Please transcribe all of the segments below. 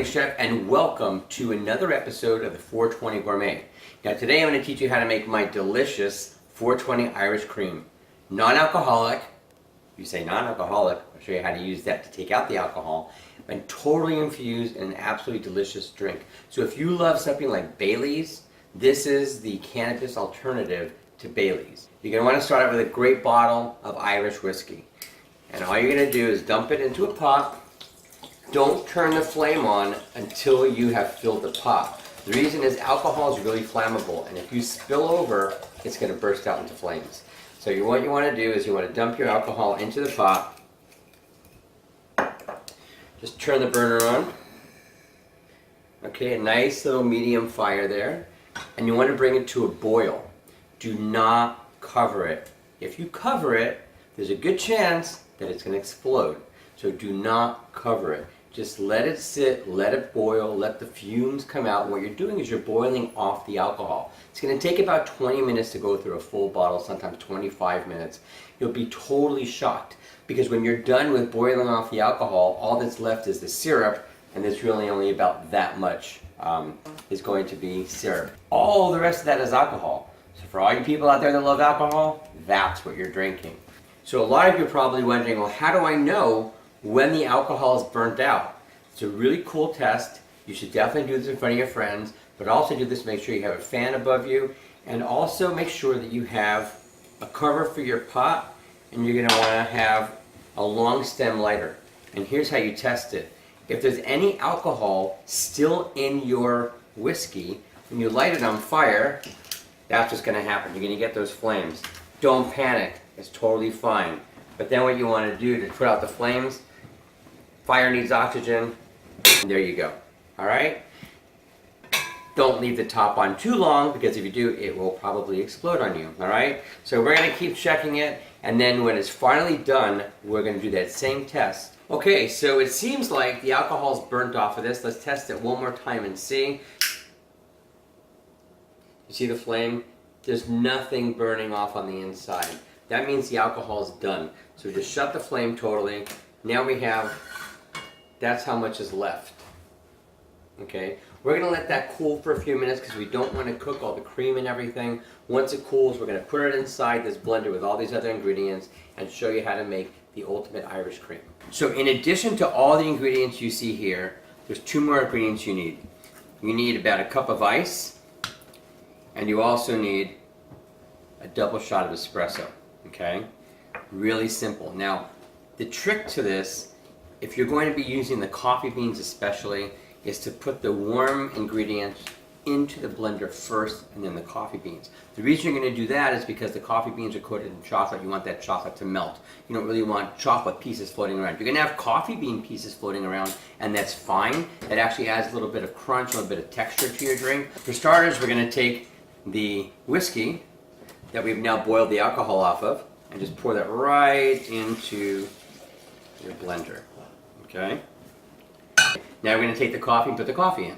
420 Chef, and welcome to another episode of the 420 Gourmet. Now today I'm going to teach you how to make my delicious 420 Irish cream. Non-alcoholic, you say non-alcoholic, I'll show you how to use that to take out the alcohol, and totally infused in an absolutely delicious drink. So if you love something like Baily's, this is the cannabis alternative to Baily's. You're going to want to start out with a great bottle of Irish whiskey. And all you're going to do is dump it into a pot. Don't turn the flame on until you have filled the pot. The reason is alcohol is really flammable, and if you spill over, it's going to burst out into flames. So what you want to do is you want to dump your alcohol into the pot. Just turn the burner on. Okay, a nice little medium fire there. And you want to bring it to a boil. Do not cover it. If you cover it, there's a good chance that it's going to explode. So do not cover it. Just let it sit, let it boil, let the fumes come out. What you're doing is you're boiling off the alcohol. It's going to take about 20 minutes to go through a full bottle, sometimes 25 minutes. You'll be totally shocked because when you're done with boiling off the alcohol, all that's left is the syrup, and there's really only about that much is going to be syrup. All the rest of that is alcohol. So for all you people out there that love alcohol, that's what you're drinking. So a lot of you are probably wondering, well, how do I know when the alcohol is burnt out? It's a really cool test. You should definitely do this in front of your friends, but also do this, make sure you have a fan above you, and also make sure that you have a cover for your pot, and you're going to want to have a long stem lighter. And here's how you test it. If there's any alcohol still in your whiskey, when you light it on fire, that's what's going to happen. You're going to get those flames. Don't panic. It's totally fine. But then what you want to do to put out the flames, fire needs oxygen, and there you go. Alright? Don't leave the top on too long, because if you do, it will probably explode on you. Alright? So we're going to keep checking it, and then when it's finally done, we're going to do that same test. Okay, so it seems like the alcohol's burnt off of this. Let's test it one more time and see. You see the flame? There's nothing burning off on the inside. That means the alcohol is done. So just shut the flame totally. Now we have, that's how much is left. Okay, we're going to let that cool for a few minutes because we don't want to cook all the cream and everything. Once it cools, we're going to put it inside this blender with all these other ingredients and show you how to make the ultimate Irish cream. So in addition to all the ingredients you see here, there's two more ingredients you need. You need about a cup of ice, and you also need a double shot of espresso. Okay? Really simple. Now, the trick to this, if you're going to be using the coffee beans especially, is to put the warm ingredients into the blender first and then the coffee beans. The reason you're going to do that is because the coffee beans are coated in chocolate. You want that chocolate to melt. You don't really want chocolate pieces floating around. You're going to have coffee bean pieces floating around, and that's fine. That actually adds a little bit of crunch, a little bit of texture to your drink. For starters, we're going to take the whiskey that we've now boiled the alcohol off of and just pour that right into your blender. Okay? Now we're going to take the coffee and put the coffee in.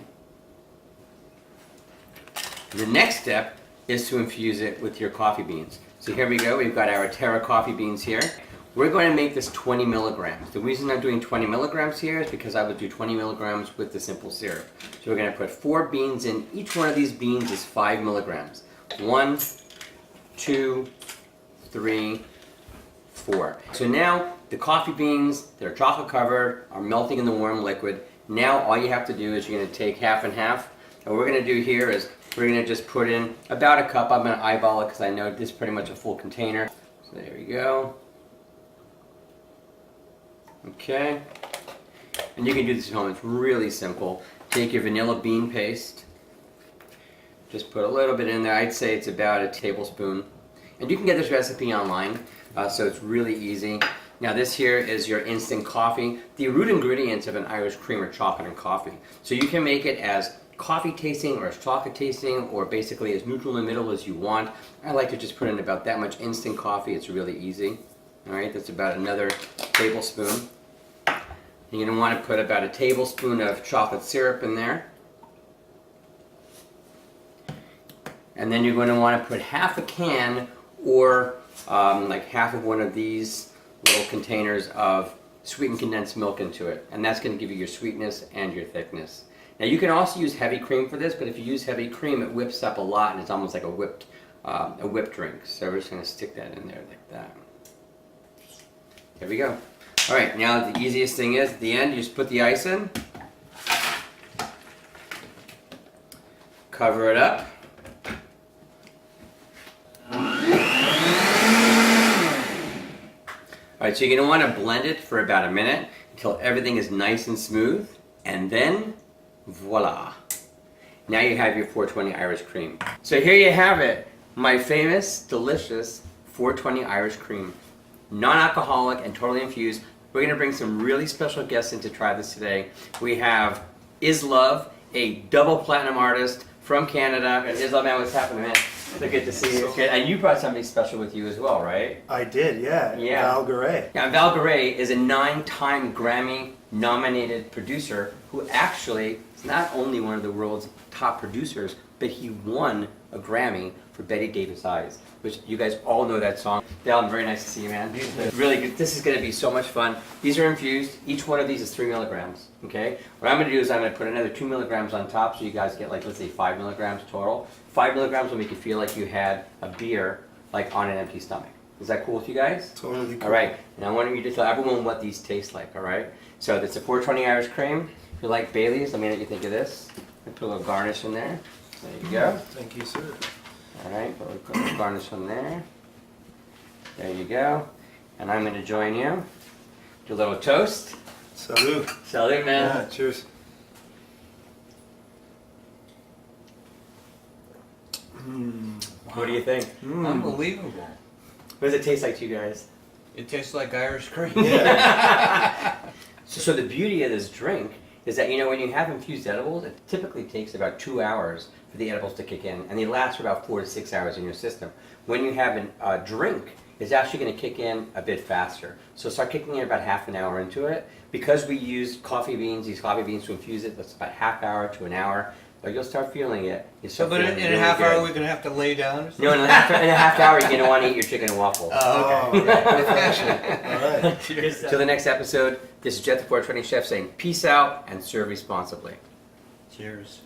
The next step is to infuse it with your coffee beans. So here we go. We've got our Terra coffee beans here. We're going to make this 20 milligrams. The reason I'm doing 20 milligrams here is because I would do 20 milligrams with the simple syrup. So we're going to put 4 beans in. Each one of these beans is 5 milligrams. 1, 2, 3, 4. So now the coffee beans that are chocolate covered are melting in the warm liquid. Now all you have to do is you're going to take half and half. And what we're going to do here is we're going to just put in about a cup. I'm going to eyeball it because I know this is pretty much a full container. So there we go. Okay. And you can do this at home. It's really simple. Take your vanilla bean paste. Just put a little bit in there. I'd say it's about a tablespoon. And you can get this recipe online, so it's really easy. Now this here is your instant coffee. The root ingredients of an Irish cream are chocolate and coffee. So you can make it as coffee tasting or as chocolate tasting or basically as neutral in the middle as you want. I like to just put in about that much instant coffee. It's really easy. Alright, that's about another tablespoon. You're going to want to put about a tablespoon of chocolate syrup in there. And then you're going to want to put half a can or like half of one of these little containers of sweetened condensed milk into it, and that's going to give you your sweetness and your thickness. Now you can also use heavy cream for this, but if you use heavy cream, it whips up a lot, and it's almost like a whipped drink. So we're just going to stick that in there like that. There we go. All right, now the easiest thing is at the end, you just put the ice in, cover it up. Alright, so you're going to want to blend it for about a minute until everything is nice and smooth, and then voila! Now you have your 420 Irish cream. So here you have it, my famous, delicious 420 Irish cream. Non-alcoholic and totally infused. We're going to bring some really special guests in to try this today. We have Islove, a double platinum artist from Canada. And Islove, man, what's happening, man? So good to see you. Okay, and you brought somebody special with you as well, right? I did, yeah. Val Gourmet. Yeah, Val Gourmet is a 9-time Grammy-nominated producer who actually is not only one of the world's top producers, but he won a Grammy for Betty Davis Eyes, which you guys all know that song. Val, very nice to see you, man. Really good. This is going to be so much fun. These are infused. Each one of these is 3 milligrams, okay? What I'm going to do is I'm going to put another 2 milligrams on top so you guys get, like, let's say 5 milligrams total. 5 milligrams will make you feel like you had a beer, like, on an empty stomach. Is that cool with you guys? Totally cool. All right, and I want you to tell everyone what these taste like, all right? So it's a 420 Irish cream. If you like Baileys, let me know what you think of this. Put a little garnish in there. There you go. Thank you, sir. All right, put a little garnish in there. There you go. And I'm going to join you. Do a little toast. Salud. Salud, man. Yeah, cheers. What do you think? Unbelievable. What does it taste like to you guys? It tastes like Irish cream. Yeah. So the beauty of this drink is that, you know, when you have infused edibles, it typically takes about 2 hours for the edibles to kick in, and they last for about 4 to 6 hours in your system. When you have a drink, it's actually going to kick in a bit faster. So start kicking in about half an hour into it. Because we used coffee beans, these coffee beans to infuse it, that's about half hour to an hour. But you'll start feeling it. So, but in a half hour, we're going to have to lay down? Or no, in a half hour, you're going to want to eat your chicken and waffles. Oh, okay. All right. Cheers. Till the next episode, this is Jet the 420 Chef saying peace out and serve responsibly. Cheers.